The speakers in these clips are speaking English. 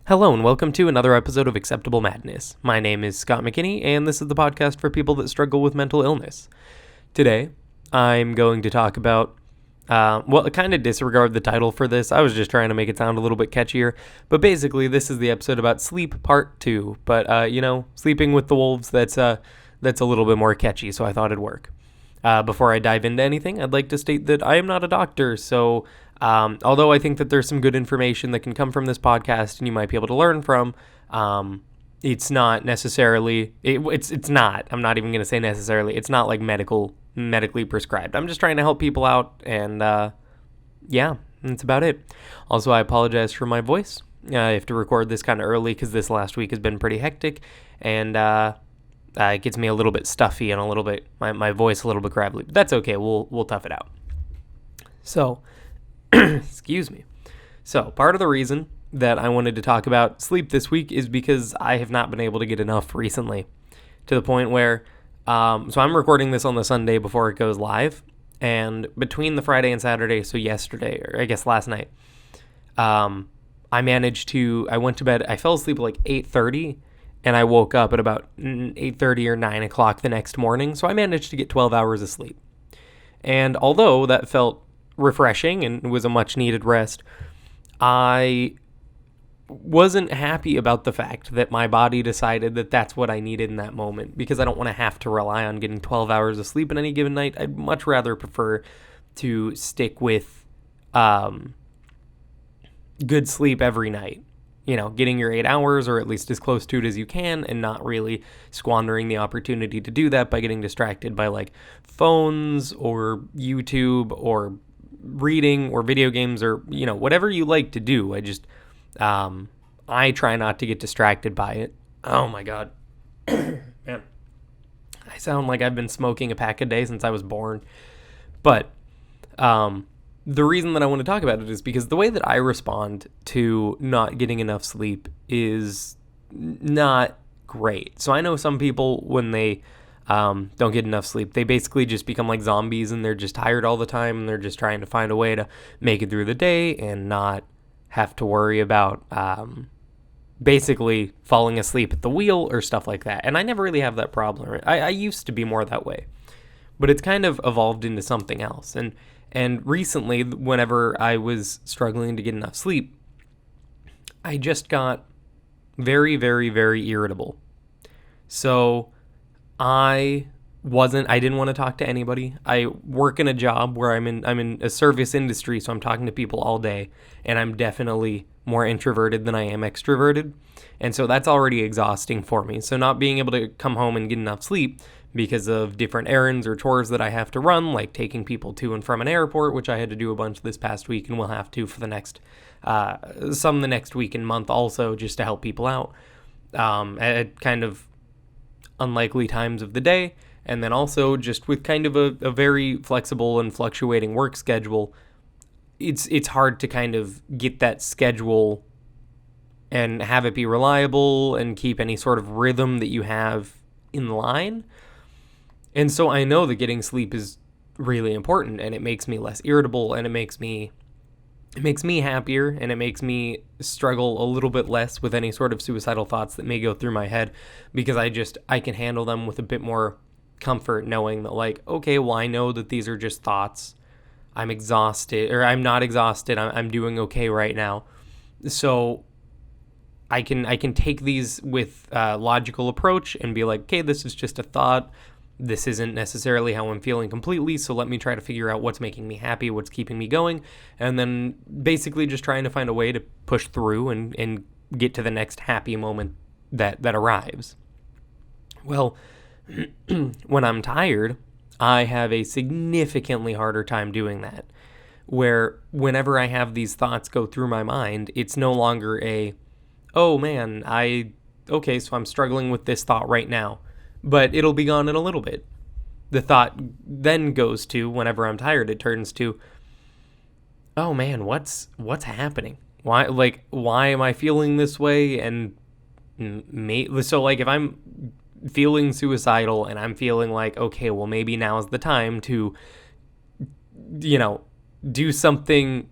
Hello and welcome to another episode of Acceptable Madness. My name is Scott McKinney, and this is the podcast for people that struggle with mental illness. Today, I'm going to talk about, kind of disregard the title for this. I was just trying to make it sound a little bit catchier, but basically, this is the episode about sleep part 2. But, sleeping with the wolves, that's a little bit more catchy, so I thought it'd work. Before I dive into anything, I'd like to state that I am not a doctor, so although I think that there's some good information that can come from this podcast and you might be able to learn from, it's not necessarily, it's not, I'm not even going to say necessarily, it's not like medically prescribed. I'm just trying to help people out, and that's about it. Also, I apologize for my voice. I have to record this kind of early because this last week has been pretty hectic, and it gets me a little bit stuffy and a little bit, my voice a little bit gravelly, but that's okay. We'll tough it out. So, excuse me. So, part of the reason that I wanted to talk about sleep this week is because I have not been able to get enough recently, to the point where, so I'm recording this on the Sunday before it goes live, and between the Friday and Saturday, so yesterday, or I guess last night, I went to bed, I fell asleep at like 8:30, and I woke up at about 8:30 or 9 o'clock the next morning, so I managed to get 12 hours of sleep. And although that felt refreshing and was a much needed rest, I wasn't happy about the fact that my body decided that that's what I needed in that moment, because I don't want to have to rely on getting 12 hours of sleep in any given night. I'd much rather prefer to stick with good sleep every night. You know, getting your 8 hours, or at least as close to it as you can, and not really squandering the opportunity to do that by getting distracted by like phones or YouTube or reading or video games or, whatever you like to do. I try not to get distracted by it. Oh my God. Man, I sound like I've been smoking a pack a day since I was born. But, the reason that I want to talk about it is because the way that I respond to not getting enough sleep is not great. So I know some people, when they don't get enough sleep, they basically just become like zombies, and they're just tired all the time, and they're just trying to find a way to make it through the day and not have to worry about basically falling asleep at the wheel or stuff like that. And I never really have that problem. I used to be more that way, but it's kind of evolved into something else. And recently, whenever I was struggling to get enough sleep, I just got very, very, very irritable. So I didn't want to talk to anybody. I work in a job where I'm in a service industry, so I'm talking to people all day, and I'm definitely more introverted than I am extroverted. And so that's already exhausting for me. So not being able to come home and get enough sleep because of different errands or chores that I have to run, like taking people to and from an airport, which I had to do a bunch this past week and will have to for the next week and month also, just to help people out at kind of unlikely times of the day. And then also just with kind of a very flexible and fluctuating work schedule, it's hard to kind of get that schedule and have it be reliable and keep any sort of rhythm that you have in line. And so I know that getting sleep is really important, and it makes me less irritable, and it makes me happier, and it makes me struggle a little bit less with any sort of suicidal thoughts that may go through my head, because I can handle them with a bit more comfort, knowing that, like, okay, well, I know that these are just thoughts. I'm exhausted, or I'm not exhausted. I'm doing okay right now. So I can take these with a logical approach and be like, okay, this is just a thought. This isn't necessarily how I'm feeling completely, so let me try to figure out what's making me happy, what's keeping me going, and then basically just trying to find a way to push through and get to the next happy moment that arrives. Well, when I'm tired, I have a significantly harder time doing that, where whenever I have these thoughts go through my mind, it's no longer oh man, so I'm struggling with this thought right now, but it'll be gone in a little bit. The thought then goes to, whenever I'm tired, it turns to, oh man, what's happening? Why am I feeling this way? And so like if I'm feeling suicidal and I'm feeling like, okay, well maybe now's the time to, do something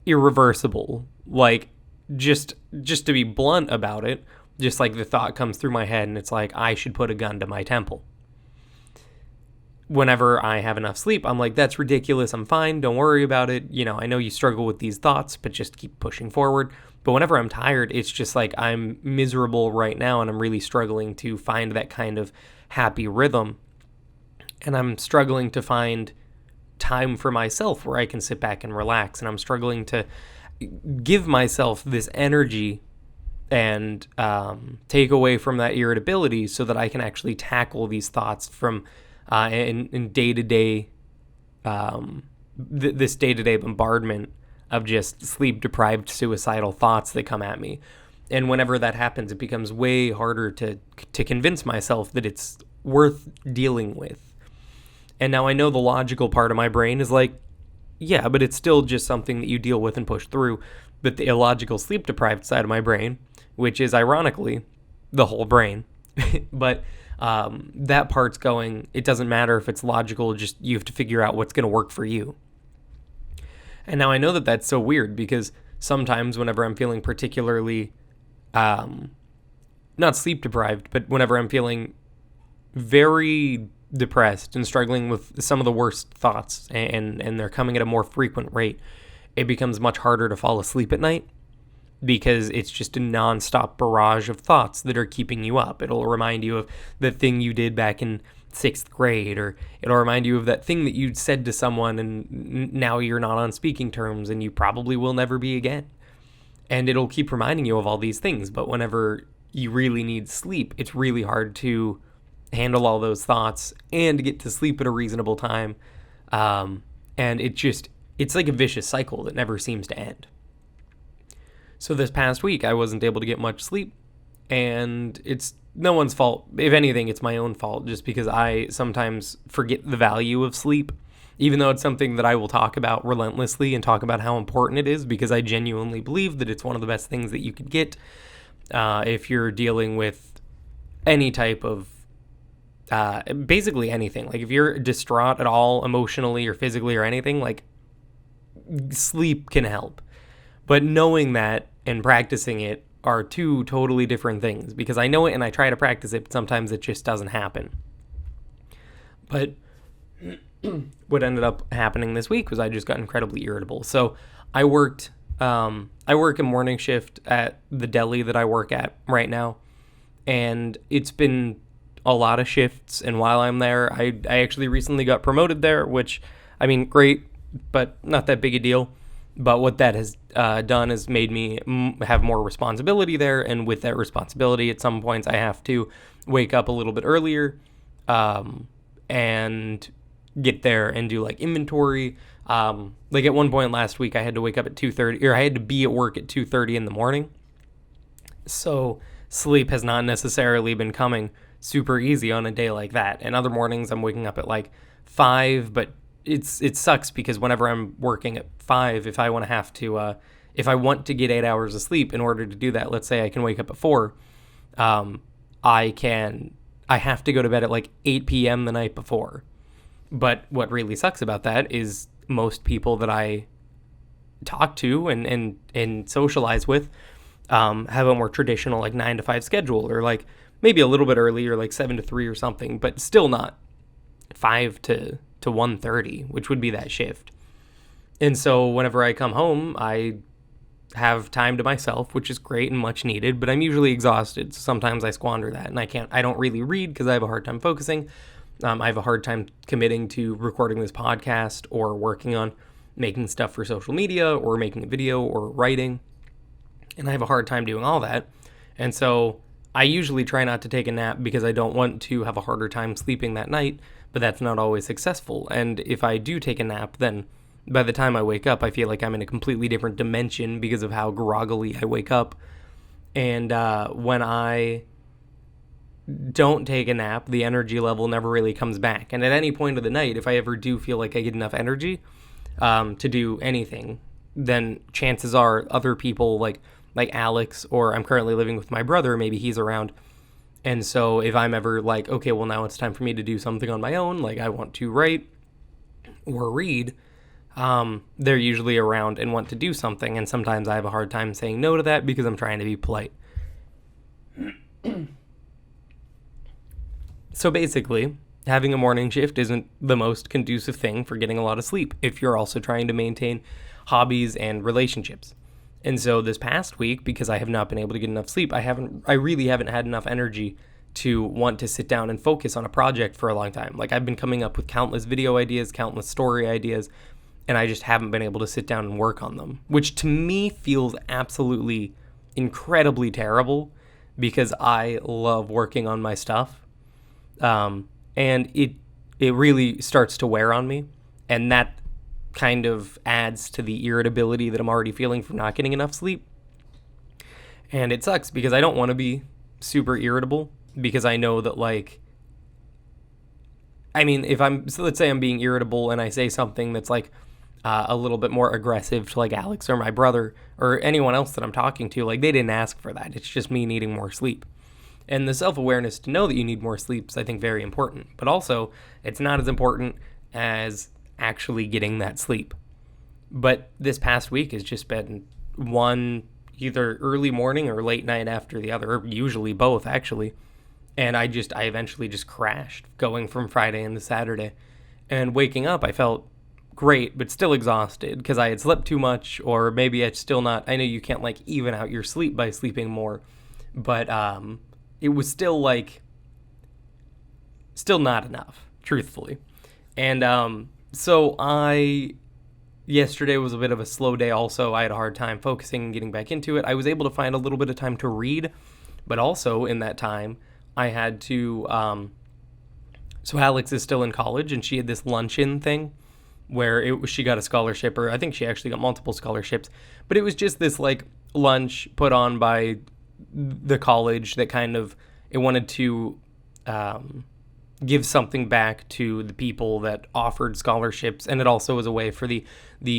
irreversible, like just to be blunt about it, just like the thought comes through my head and it's like, I should put a gun to my temple. Whenever I have enough sleep, I'm like, that's ridiculous. I'm fine. Don't worry about it. I know you struggle with these thoughts, but just keep pushing forward. But whenever I'm tired, it's just like I'm miserable right now and I'm really struggling to find that kind of happy rhythm. And I'm struggling to find time for myself where I can sit back and relax. And I'm struggling to give myself this energy and take away from that irritability so that I can actually tackle these thoughts from in day-to-day, this day-to-day bombardment of just sleep-deprived suicidal thoughts that come at me. And whenever that happens, it becomes way harder to convince myself that it's worth dealing with. And now I know the logical part of my brain is like, yeah, but it's still just something that you deal with and push through. But the illogical sleep-deprived side of my brain, which is ironically the whole brain, but that part's going, it doesn't matter if it's logical, just you have to figure out what's going to work for you. And now I know that that's so weird because sometimes whenever I'm feeling particularly, not sleep deprived, but whenever I'm feeling very depressed and struggling with some of the worst thoughts and they're coming at a more frequent rate, it becomes much harder to fall asleep at night. Because it's just a nonstop barrage of thoughts that are keeping you up. It'll remind you of the thing you did back in 6th grade, or it'll remind you of that thing that you'd said to someone and now you're not on speaking terms and you probably will never be again. And it'll keep reminding you of all these things. But whenever you really need sleep, it's really hard to handle all those thoughts and get to sleep at a reasonable time. And it's like a vicious cycle that never seems to end. So this past week, I wasn't able to get much sleep, and it's no one's fault. If anything, it's my own fault, just because I sometimes forget the value of sleep, even though it's something that I will talk about relentlessly and talk about how important it is, because I genuinely believe that it's one of the best things that you could get if you're dealing with any type of, basically anything. Like if you're distraught at all, emotionally or physically or anything, like sleep can help. But knowing that and practicing it are two totally different things, because I know it and I try to practice it, but sometimes it just doesn't happen. But what ended up happening this week was I just got incredibly irritable. So I work a morning shift at the deli that I work at right now, and it's been a lot of shifts. And while I'm there, I actually recently got promoted there, which, I mean, great, but not that big a deal. But what that has done is made me have more responsibility there. And with that responsibility, at some points, I have to wake up a little bit earlier and get there and do like inventory. Like at one point last week, I had to wake up at 2:30, or I had to be at work at 2:30 in the morning. So sleep has not necessarily been coming super easy on a day like that. And other mornings, I'm waking up at like 5, but it sucks because whenever I'm working at 5, if I want to get 8 hours of sleep, in order to do that, let's say I can wake up at 4, I have to go to bed at like 8 p.m. the night before. But what really sucks about that is most people that I talk to and socialize with have a more traditional like 9 to 5 schedule, or like maybe a little bit earlier, like 7 to 3 or something, but still not 5 to 1:30, which would be that shift. And so whenever I come home, I have time to myself, which is great and much needed, but I'm usually exhausted. So sometimes I squander that, and I don't really read because I have a hard time focusing. I have a hard time committing to recording this podcast or working on making stuff for social media or making a video or writing. And I have a hard time doing all that. And so I usually try not to take a nap because I don't want to have a harder time sleeping that night, but that's not always successful. And if I do take a nap, then by the time I wake up, I feel like I'm in a completely different dimension because of how groggily I wake up. And when I don't take a nap, the energy level never really comes back. And at any point of the night, if I ever do feel like I get enough energy to do anything, then chances are other people like Alex, or I'm currently living with my brother, maybe he's around. And so if I'm ever like, okay, well now it's time for me to do something on my own, like I want to write or read, they're usually around and want to do something, and sometimes I have a hard time saying no to that because I'm trying to be polite. So basically, having a morning shift isn't the most conducive thing for getting a lot of sleep if you're also trying to maintain hobbies and relationships. And so this past week, because I have not been able to get enough sleep, I really haven't had enough energy to want to sit down and focus on a project for a long time. Like, I've been coming up with countless video ideas, countless story ideas, and I just haven't been able to sit down and work on them, which to me feels absolutely incredibly terrible because I love working on my stuff. And it really starts to wear on me, and that kind of adds to the irritability that I'm already feeling from not getting enough sleep. And it sucks because I don't want to be super irritable, because I know that, like, I mean, so let's say I'm being irritable and I say something that's like a little bit more aggressive to like Alex or my brother or anyone else that I'm talking to, like, they didn't ask for that. It's just me needing more sleep. And the self-awareness to know that you need more sleep is, I think, very important. But also, it's not as important as actually getting that sleep. But this past week has just been one either early morning or late night after the other, or usually both, actually. And I eventually just crashed, going from Friday into Saturday. And waking up, I felt great, but still exhausted because I had slept too much, or maybe it's still not. I know you can't, like, even out your sleep by sleeping more, but it was still not enough, truthfully. And so yesterday was a bit of a slow day also. I had a hard time focusing and getting back into it. I was able to find a little bit of time to read, but also in that time, I had to, so Alex is still in college, and she had this luncheon thing where she got a scholarship, or I think she actually got multiple scholarships, but it was just this, like, lunch put on by the college that kind of, it wanted to give something back to the people that offered scholarships, and it also was a way for the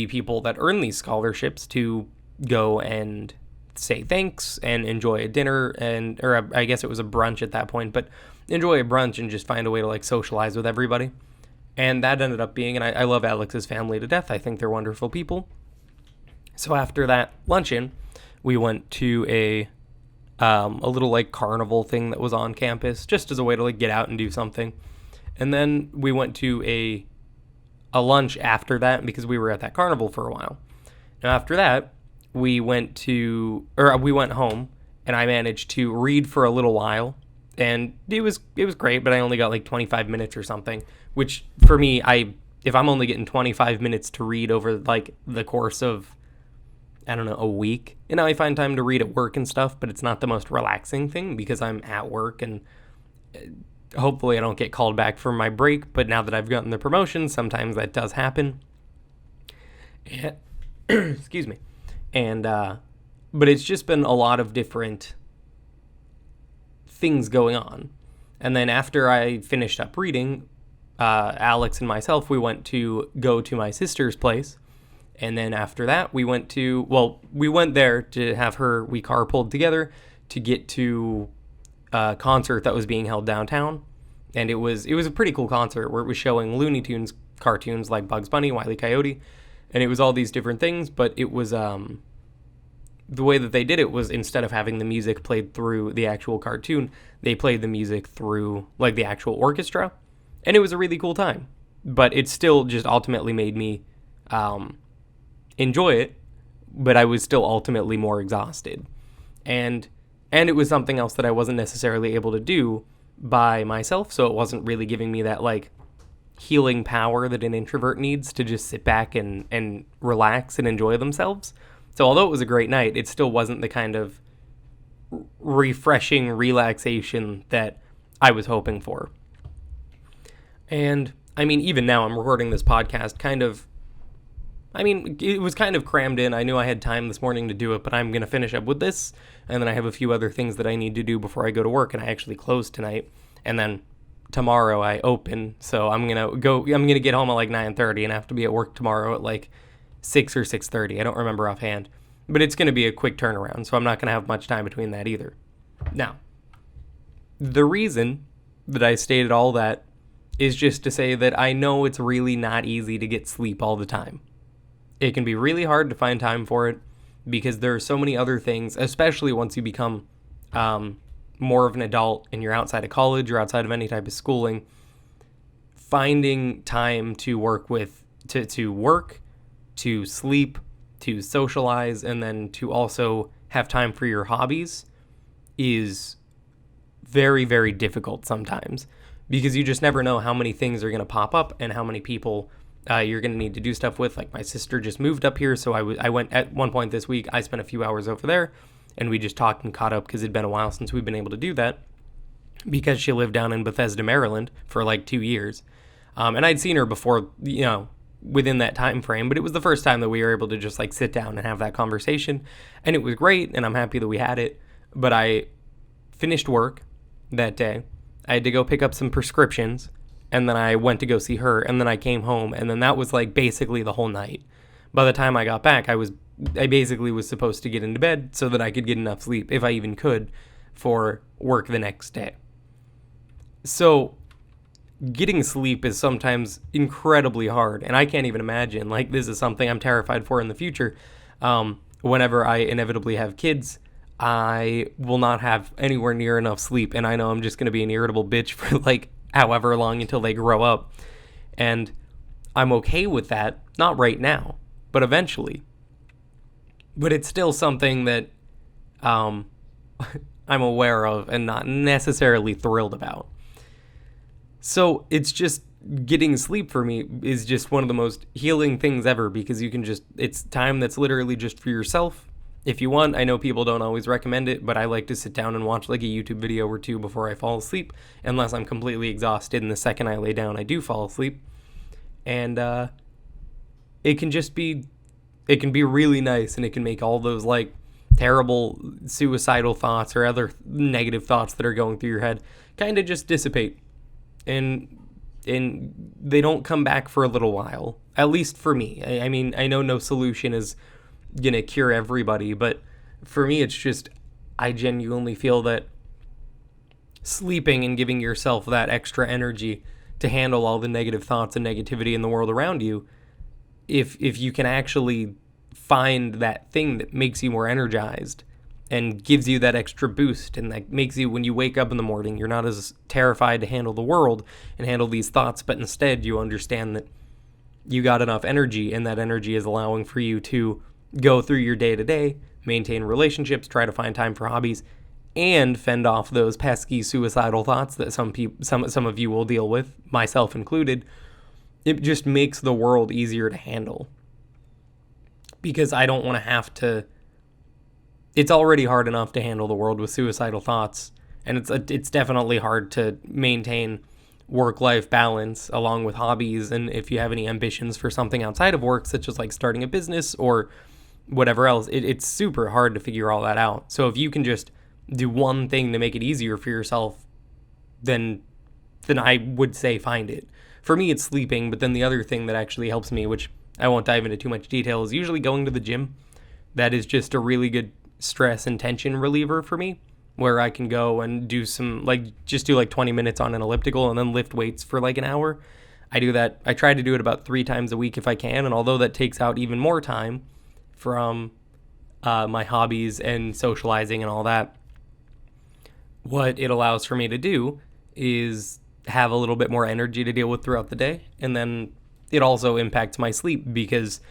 people that earn these scholarships to go and say thanks and enjoy a dinner, or I guess it was a brunch at that point, but enjoy a brunch and just find a way to, like, socialize with everybody. And that ended up being, and I love Alex's family to death. I think they're wonderful people. So after that luncheon, we went to a little, like, carnival thing that was on campus, just as a way to, like, get out and do something. And then we went to a lunch after that because we were at that carnival for a while. Now after that, we went home, and I managed to read for a little while, and it was great, but I only got like 25 minutes or something, which for me, if I'm only getting 25 minutes to read over, like, the course of, I don't know, a week, and I find time to read at work and stuff, but it's not the most relaxing thing because I'm at work, and hopefully I don't get called back for my break, but now that I've gotten the promotion, sometimes that does happen. And, excuse me. And, but it's just been a lot of different things going on. And then after I finished up reading, Alex and myself, we went to go to my sister's place. And then after that, we went there to have we carpooled together to get to a concert that was being held downtown. And it was a pretty cool concert where it was showing Looney Tunes cartoons like Bugs Bunny, Wile E. Coyote, and it was all these different things, but it was, the way that they did it was, instead of having the music played through the actual cartoon, they played the music through, like, the actual orchestra, and it was a really cool time. But it still just ultimately made me enjoy it, but I was still ultimately more exhausted. And it was something else that I wasn't necessarily able to do by myself, so it wasn't really giving me that, like, healing power that an introvert needs to just sit back and relax and enjoy themselves. So although it was a great night, it still wasn't the kind of refreshing relaxation that I was hoping for. And, I mean, even now I'm recording this podcast it was kind of crammed in. I knew I had time this morning to do it, but I'm going to finish up with this, and then I have a few other things that I need to do before I go to work, and I actually close tonight, and then tomorrow I open, so I'm going to get home at like 9:30 and have to be at work tomorrow at like 6 or 6:30. I don't remember offhand, but it's going to be a quick turnaround, so I'm not going to have much time between that either. Now, the reason that I stated all that is just to say that I know it's really not easy to get sleep all the time. It can be really hard to find time for it because there are so many other things, especially once you become more of an adult and you're outside of college or outside of any type of schooling. Finding time to work with, to work, to sleep, to socialize, and then to also have time for your hobbies is very, very difficult sometimes because you just never know how many things are going to pop up and how many people you're going to need to do stuff with. Like my sister just moved up here, so I went at one point this week. I spent a few hours over there, and we just talked and caught up because it'd been a while since we've been able to do that because she lived down in Bethesda, Maryland for like 2 years. And I'd seen her before, within that time frame, but it was the first time that we were able to just like sit down and have that conversation, and it was great, and I'm happy that we had it. But I finished work that day. I had to go pick up some prescriptions, and then I went to go see her, and then I came home, and then that was like basically the whole night. By the time I got back, I basically was supposed to get into bed so that I could get enough sleep, if I even could, for work the next day. So getting sleep is sometimes incredibly hard, and I can't even imagine, like, this is something I'm terrified for in the future. Whenever I inevitably have kids, I will not have anywhere near enough sleep, and I know I'm just going to be an irritable bitch for, like, however long until they grow up. And I'm okay with that, not right now, but eventually. But it's still something that I'm aware of and not necessarily thrilled about. So it's just, getting sleep for me is just one of the most healing things ever because you can just, it's time that's literally just for yourself. If you want, I know people don't always recommend it, but I like to sit down and watch like a YouTube video or two before I fall asleep, unless I'm completely exhausted, and the second I lay down, I do fall asleep. And it can be really nice, and it can make all those like terrible suicidal thoughts or other negative thoughts that are going through your head kind of just dissipate. And they don't come back for a little while, at least for me. I mean, I know no solution is going to cure everybody, but for me, it's just, I genuinely feel that sleeping and giving yourself that extra energy to handle all the negative thoughts and negativity in the world around you, if you can actually find that thing that makes you more energized and gives you that extra boost, and that makes you, when you wake up in the morning, you're not as terrified to handle the world and handle these thoughts, but instead you understand that you got enough energy, and that energy is allowing for you to go through your day-to-day, maintain relationships, try to find time for hobbies, and fend off those pesky suicidal thoughts that some of you will deal with, myself included. It just makes the world easier to handle. Because I don't want to have to... It's already hard enough to handle the world with suicidal thoughts, and it's definitely hard to maintain work-life balance along with hobbies, and if you have any ambitions for something outside of work, such as like starting a business or whatever else, it's super hard to figure all that out. So if you can just do one thing to make it easier for yourself, then I would say find it. For me, it's sleeping, but then the other thing that actually helps me, which I won't dive into too much detail, is usually going to the gym. That is just a really good stress and tension reliever for me, where I can go and do some, just do 20 minutes on an elliptical and then lift weights for an hour. I do that. I try to do it about 3 times a week if I can, and although that takes out even more time from my hobbies and socializing and all that, what it allows for me to do is have a little bit more energy to deal with throughout the day, and then it also impacts my sleep because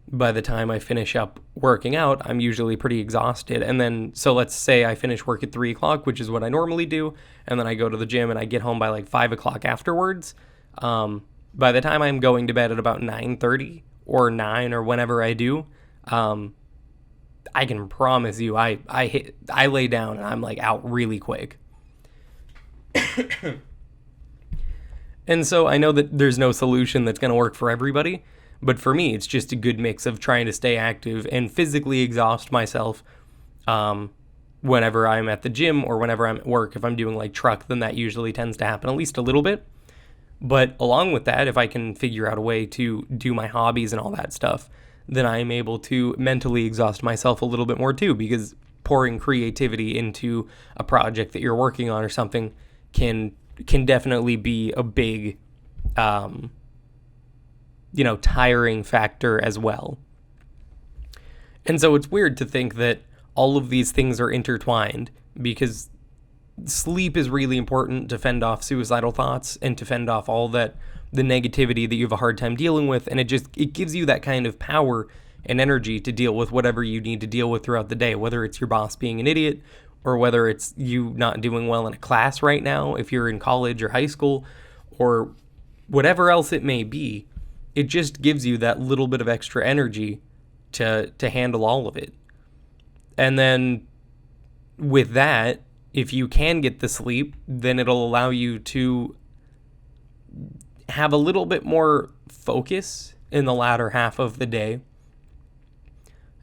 by the time I finish up working out, I'm usually pretty exhausted. And then, so let's say I finish work at 3 o'clock, which is what I normally do, and then I go to the gym and I get home by 5 o'clock afterwards. By the time I'm going to bed at about 9:30 or 9 or whenever I do, I can promise you I lay down and I'm out really quick. And so I know that there's no solution that's going to work for everybody, but for me, it's just a good mix of trying to stay active and physically exhaust myself whenever I'm at the gym or whenever I'm at work. If I'm doing truck, then that usually tends to happen at least a little bit. But along with that, if I can figure out a way to do my hobbies and all that stuff, then I'm able to mentally exhaust myself a little bit more too, because pouring creativity into a project that you're working on or something can definitely be a big tiring factor as well. And so it's weird to think that all of these things are intertwined, because sleep is really important to fend off suicidal thoughts and to fend off all the negativity that you have a hard time dealing with. And it gives you that kind of power and energy to deal with whatever you need to deal with throughout the day, whether it's your boss being an idiot or whether it's you not doing well in a class right now, if you're in college or high school, or whatever else it may be. It just gives you that little bit of extra energy to handle all of it. And then with that, if you can get the sleep, then it'll allow you to have a little bit more focus in the latter half of the day.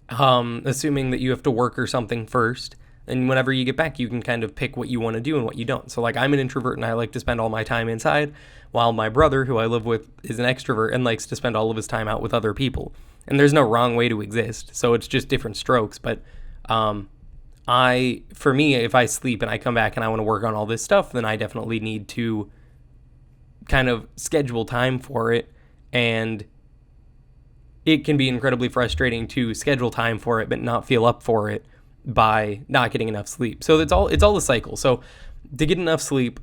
Assuming that you have to work or something first. And whenever you get back, you can kind of pick what you want to do and what you don't. So, like, I'm an introvert and I like to spend all my time inside, while my brother, who I live with, is an extrovert and likes to spend all of his time out with other people. And there's no wrong way to exist. So it's just different strokes. But for me, if I sleep and I come back and I want to work on all this stuff, then I definitely need to kind of schedule time for it. And it can be incredibly frustrating to schedule time for it but not feel up for it by not getting enough sleep. So it's all a cycle. So to get enough sleep,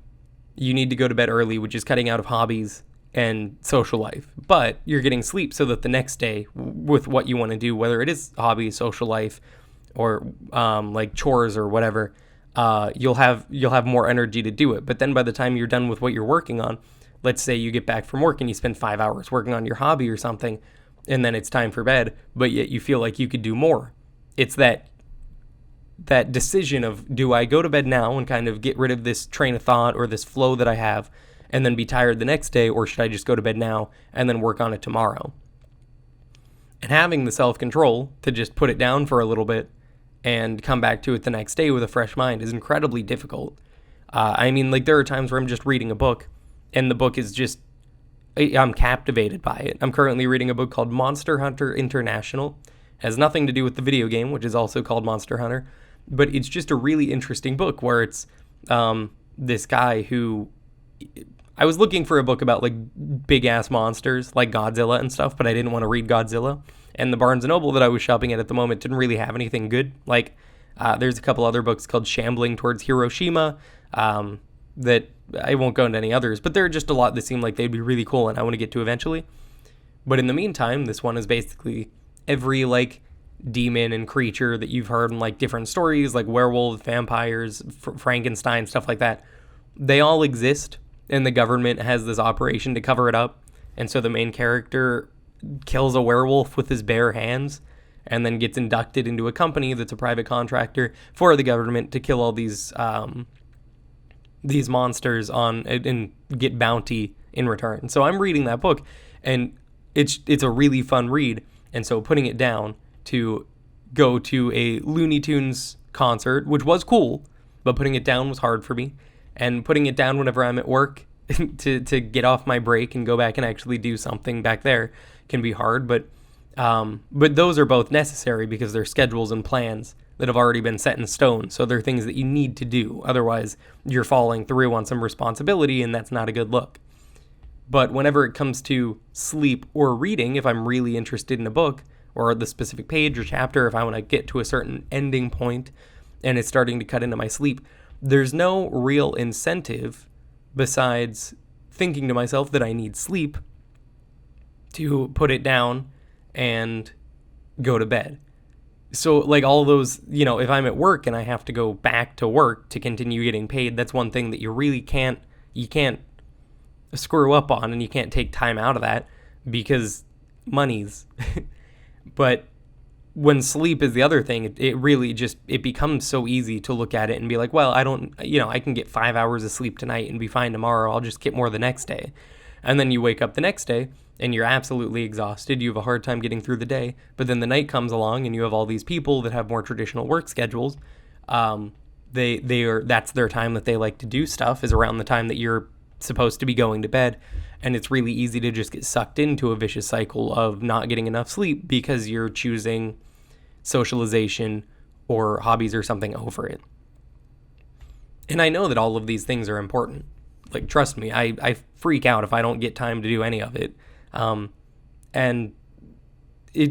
you need to go to bed early, which is cutting out of hobbies and social life. But you're getting sleep so that the next day, with what you want to do, whether it is hobbies, social life, or like chores or whatever, you'll have more energy to do it. But then by the time you're done with what you're working on, let's say you get back from work and you spend 5 hours working on your hobby or something, and then it's time for bed, but yet you feel like you could do more. It's that decision of, do I go to bed now and kind of get rid of this train of thought or this flow that I have and then be tired the next day, or should I just go to bed now and then work on it tomorrow? And having the self-control to just put it down for a little bit and come back to it the next day with a fresh mind is incredibly difficult. There are times where I'm just reading a book and the book is just, I'm captivated by it. I'm currently reading a book called Monster Hunter International. It has nothing to do with the video game, which is also called Monster Hunter, but it's just a really interesting book where it's this guy who, I was looking for a book about like big ass monsters like Godzilla and stuff, but I didn't want to read Godzilla. And the Barnes & Noble that I was shopping at the moment didn't really have anything good. Like there's a couple other books called Shambling Towards Hiroshima that I won't go into any others, but there are just a lot that seem like they'd be really cool and I want to get to eventually. But in the meantime, this one is basically every like demon and creature that you've heard in like different stories, like werewolves, vampires, Frankenstein, stuff like that. They all exist, and the government has this operation to cover it up. And so the main character kills a werewolf with his bare hands and then gets inducted into a company that's a private contractor for the government to kill all these monsters and get bounty in return. So I'm reading that book, and it's a really fun read. And so putting it down to go to a Looney Tunes concert, which was cool, but putting it down was hard for me. And putting it down whenever I'm at work to get off my break and go back and actually do something back there can be hard. But those are both necessary because they're schedules and plans that have already been set in stone. So they're things that you need to do. Otherwise, you're falling through on some responsibility, and that's not a good look. But whenever it comes to sleep or reading, if I'm really interested in a book or the specific page or chapter, if I want to get to a certain ending point and it's starting to cut into my sleep, there's no real incentive besides thinking to myself that I need sleep to put it down and go to bed. So like all those, if I'm at work and I have to go back to work to continue getting paid, that's one thing that you can't screw up on, and you can't take time out of that because money's. But when sleep is the other thing, it really just, it becomes so easy to look at it and be like, well, I can get 5 hours of sleep tonight and be fine tomorrow. I'll just get more the next day. And then you wake up the nenext day and you're absolutely exhausted. You have a hard time getting through the day. But then the night comes along and you have all these people that have more traditional work schedules. That's their time that they like to do stuff, is around the time that you're supposed to be going to bed. And it's really easy to just get sucked into a vicious cycle of not getting enough sleep because you're choosing socialization or hobbies or something over it. And I know that all of these things are important. Like, trust me, I freak out if I don't get time to do any of it. And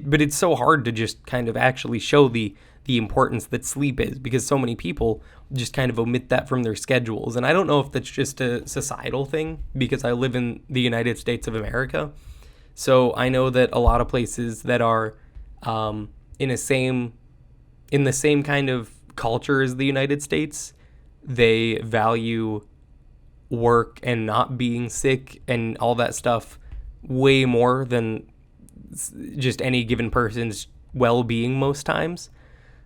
but it's so hard to just kind of actually show the importance that sleep is, because so many people just kind of omit that from their schedules. And I don't know if that's just a societal thing, because I live in the United States of America. So I know that a lot of places that are in the same kind of culture as the United States, they value work and not being sick and all that stuff way more than just any given person's well-being most times.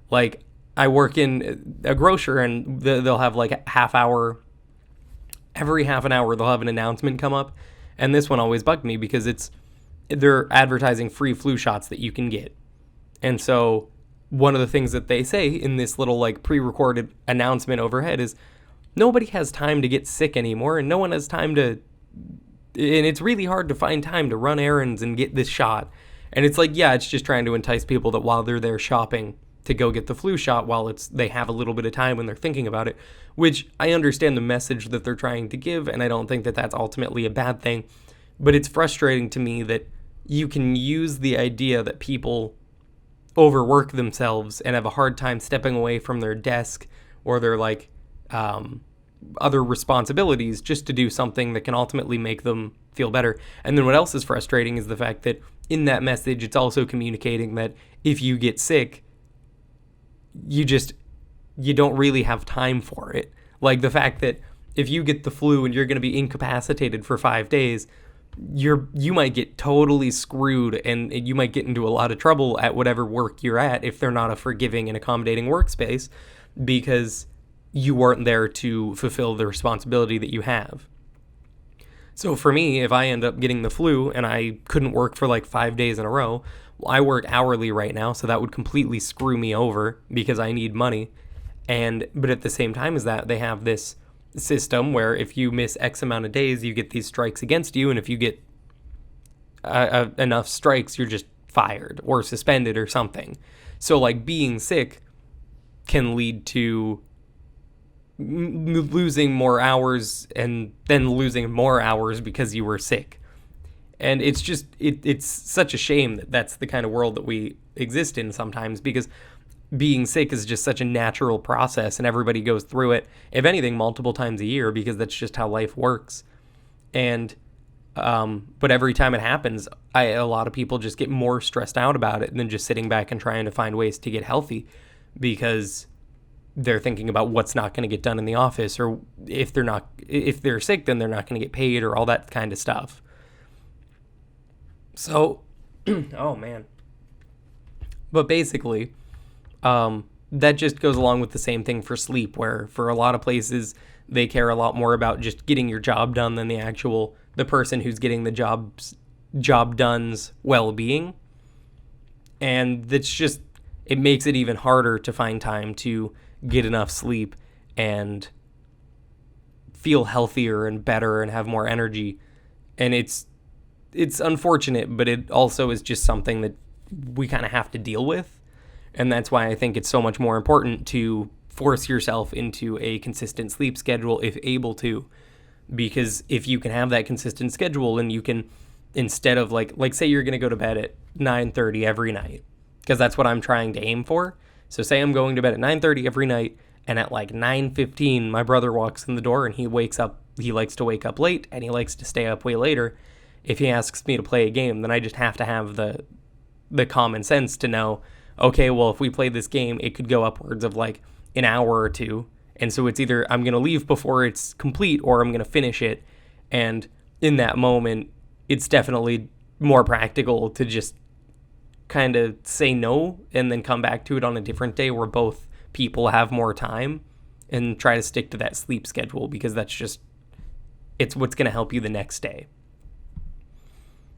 Like, I work in a grocer, and they'll have like a half hour, every half an hour they'll have an announcement come up, and this one always bugged me because they're advertising free flu shots that you can get. And so one of the things that they say in this little like pre-recorded announcement overhead is nobody has time to get sick anymore, and no one has time to, and it's really hard to find time to run errands and get this shot. And it's like, yeah, it's just trying to entice people that while they're there shopping to go get the flu shot, while they have a little bit of time when they're thinking about it, which I understand the message that they're trying to give, and I don't think that that's ultimately a bad thing. But it's frustrating to me that you can use the idea that people overwork themselves and have a hard time stepping away from their desk or their like other responsibilities just to do something that can ultimately make them feel better. And then what else is frustrating is the fact that in that message, it's also communicating that if you get sick, you don't really have time for it. Like the fact that if you get the flu and you're going to be incapacitated for 5 days, you might get totally screwed, and you might get into a lot of trouble at whatever work you're at if they're not a forgiving and accommodating workspace, because you weren't there to fulfill the responsibility that you have. So for me, if I end up getting the flu and I couldn't work for like 5 days in a row, well, I work hourly right now, so that would completely screw me over because I need money. But at the same time as that, they have this system where if you miss X amount of days, you get these strikes against you, and if you get enough strikes, you're just fired or suspended or something. So like being sick can lead to losing more hours and then losing more hours because you were sick. And it's just it's such a shame that that's the kind of world that we exist in sometimes, because being sick is just such a natural process and everybody goes through it, if anything, multiple times a year, because that's just how life works. And but every time it happens, a lot of people just get more stressed out about it than just sitting back and trying to find ways to get healthy, because they're thinking about what's not going to get done in the office, or if they're sick, then they're not going to get paid, or all that kind of stuff. So, oh man. But basically, that just goes along with the same thing for sleep, where for a lot of places, they care a lot more about just getting your job done than the person who's getting the job done's well-being. And that's just, it makes it even harder to find time to get enough sleep and feel healthier and better and have more energy. And it's unfortunate, but it also is just something that we kind of have to deal with. And that's why I think it's so much more important to force yourself into a consistent sleep schedule if able to. Because if you can have that consistent schedule, and you can, instead of like say you're going to go to bed at 9:30 every night, because that's what I'm trying to aim for. So say I'm going to bed at 9:30 every night, and at like 9:15 my brother walks in the door, and he likes to wake up late, and he likes to stay up way later. If he asks me to play a game, then I just have to have the common sense to know, okay, well, if we play this game, it could go upwards of like an hour or two. And so it's either I'm going to leave before it's complete, or I'm going to finish it. And in that moment, it's definitely more practical to just kind of say no and then come back to it on a different day where both people have more time, and try to stick to that sleep schedule, because it's what's going to help you the next day.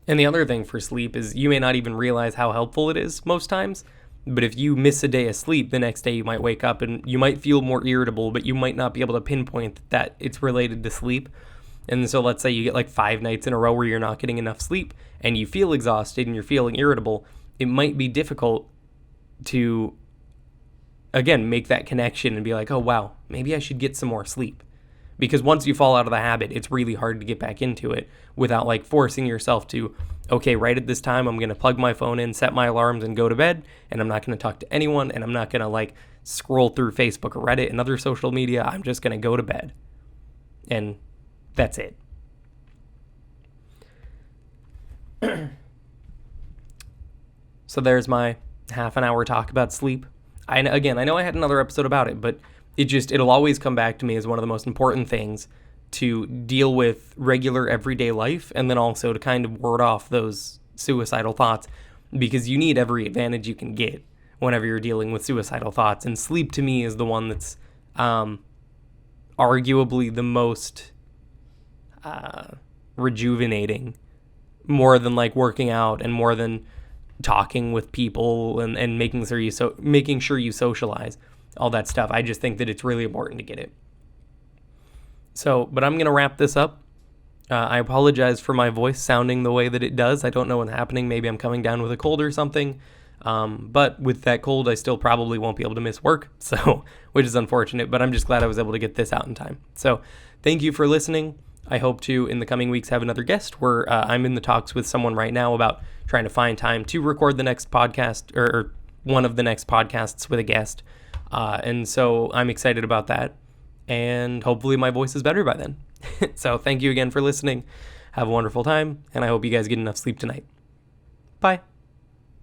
And the other thing for sleep is you may not even realize how helpful it is most times, but if you miss a day of sleep, the next day you might wake up and you might feel more irritable, but you might not be able to pinpoint that it's related to sleep. And so let's say you get like 5 nights in a row where you're not getting enough sleep and you feel exhausted and you're feeling irritable. It might be difficult to, again, make that connection and be like, oh, wow, maybe I should get some more sleep. Because once you fall out of the habit, it's really hard to get back into it without like forcing yourself to, okay, right at this time, I'm going to plug my phone in, set my alarms, and go to bed. And I'm not going to talk to anyone. And I'm not going to like scroll through Facebook or Reddit and other social media. I'm just going to go to bed. And that's it. So there's my half an hour talk about sleep. I know I had another episode about it, but it'll always come back to me as one of the most important things to deal with regular everyday life, and then also to kind of ward off those suicidal thoughts, because you need every advantage you can get whenever you're dealing with suicidal thoughts. And sleep to me is the one that's arguably the most rejuvenating, more than like working out and more than talking with people and making sure you socialize, all that stuff. I just think that it's really important to get it. So, but I'm going to wrap this up. I apologize for my voice sounding the way that it does. I don't know what's happening. Maybe I'm coming down with a cold or something. But with that cold, I still probably won't be able to miss work, so, which is unfortunate, but I'm just glad I was able to get this out in time. So thank you for listening. I hope to, in the coming weeks, have another guest where I'm in the talks with someone right now about trying to find time to record the next podcast or one of the next podcasts with a guest. And so I'm excited about that. And hopefully my voice is better by then. So thank you again for listening. Have a wonderful time. And I hope you guys get enough sleep tonight. Bye.